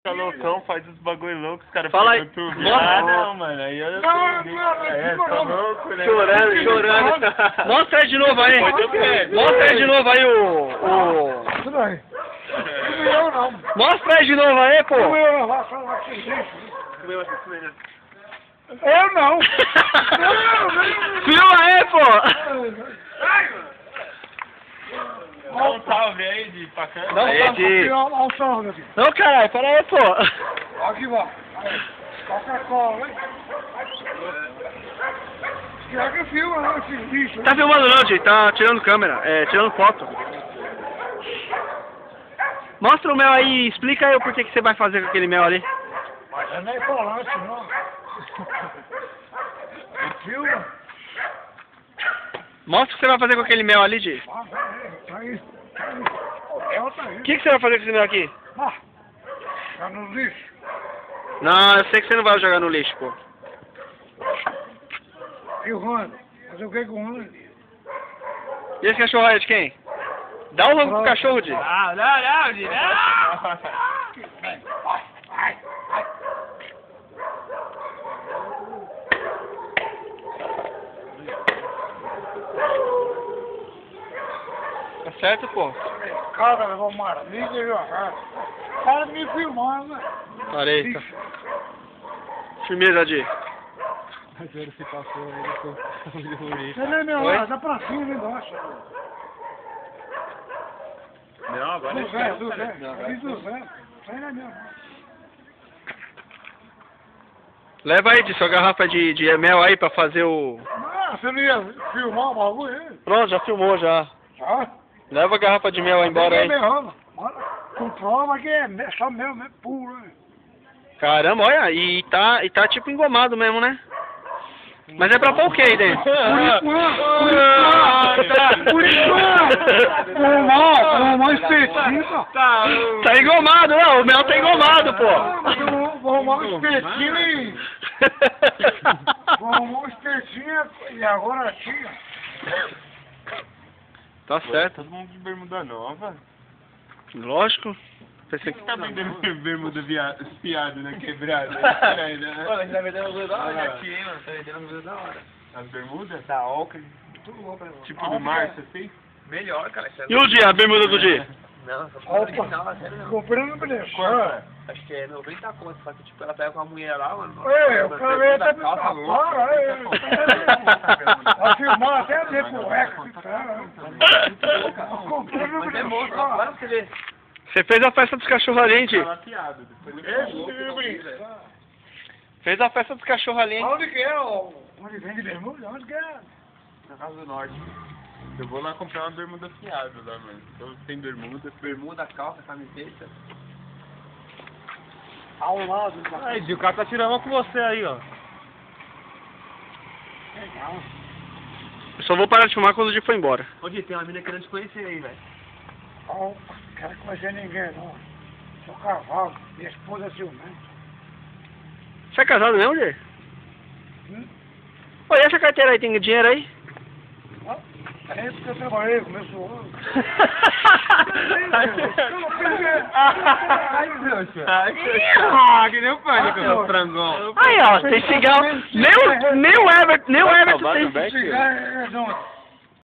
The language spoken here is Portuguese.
Fica loucão, faz os bagulho loucos, os caras Fala aí. tudo. Mostra. Ah, não, mano, aí eu tá louco, né? Chorando. Mostra aí de novo aí. Mostra aí de novo aí o... Tudo bem. Não eu não. Mostra aí de novo aí, pô. Não eu não. Vai falar que isso. Eu não. Filma aí, pô. Dá um salve aí de bacana. Não, Olha de... o salve aqui. Não, caralho, pera aí, pô. Aqui, vai. Coca-Cola, hein? Quer que filma, não, esse bicho. Tá filmando não, Di, tá tirando câmera, tirando foto. Mostra o mel aí e explica aí o porquê que você vai fazer com aquele mel ali. Mas é nem colante, não. Filma. Mostra o que você vai fazer com aquele mel ali, Di. Tá aí. Ela tá aí. O que você vai fazer com esse mel aqui? Ah, tá no lixo. Não, eu sei que você não vai jogar no lixo, pô. E o Rony? Fazer o que com o Rony? E esse cachorro aí é de quem? Dá um rango pro cachorro, Di. Não, Di, não. Vai. Tá certo, pô. Cara, levou marmita e jogar. Cara me filmando, né? Parei, tá. Firmeza, Di. Você nem meu Oi? lado, dá pra cima e embaixo. Não, agora Do Zé. Fiz do Zé. Sai na minha mão. Leva aí, Di, sua garrafa de mel aí pra fazer o... Ah, você não ia filmar o bagulho aí? Pronto, já filmou, já. Tá? Leva a garrafa de mel aí embora aí. Comprova que é só mel, né? Puro, né? Caramba, olha, e tá tipo engomado mesmo, né? Mas é pra pôr o que aí dentro? Por enquanto! Uma espetinho, Tá engomado, não, o mel tá engomado, pô. Vou arrumar um espetinho e... Vou arrumar um espetinho e agora tinha. Tá certo. Todo mundo de bermuda nova. Lógico. Pensei que... Tá vendendo bermuda piada, né? Quebrada. Pô, mas tá vendendo uma da hora aqui, hein, mano? Tá vendendo uma da hora. As bermudas? Da Oakley. Tudo bom pra mim. Tipo do Márcio, assim? Melhor, cara. E o dia, a bermuda do dia? Não, essa porra original, sério não. Comprei no bilhete. Acho que é 90 conto, só que tipo, ela pega com a mulher lá, mano. Ei, o cara veio até me tapar, vai filmar até ver cueca, esse cara. Comprei no Mas é monstro, vai pra você ver. Você fez a festa dos cachorros ali, hein, Di? Fala piada. Depois ele falou. Fez a festa dos cachorros ali, hein? Onde que é? Onde vende bermuda? Onde que é? Na Casa do Norte. Eu vou lá comprar uma bermuda fiada lá, mano. Então tem bermuda. Bermuda, calça, camiseta. Ao lado. Aí, o cara tá tirando uma com você aí, ó. Legal. Eu só vou parar de filmar quando o dia for embora. Ô, Di, tem uma mina querendo te conhecer aí, velho. Não quero conhecer ninguém, não. Sou cavalo. Minha esposa é ciumenta. Você é casado mesmo, Di? Hum? Olha essa carteira aí, tem dinheiro aí? É porque eu trabalhei, começou ano. Que nem o pânico, meu frangão. Aí, ó, tem cigarro. Nem o Everton tem. Cigarro é redondo.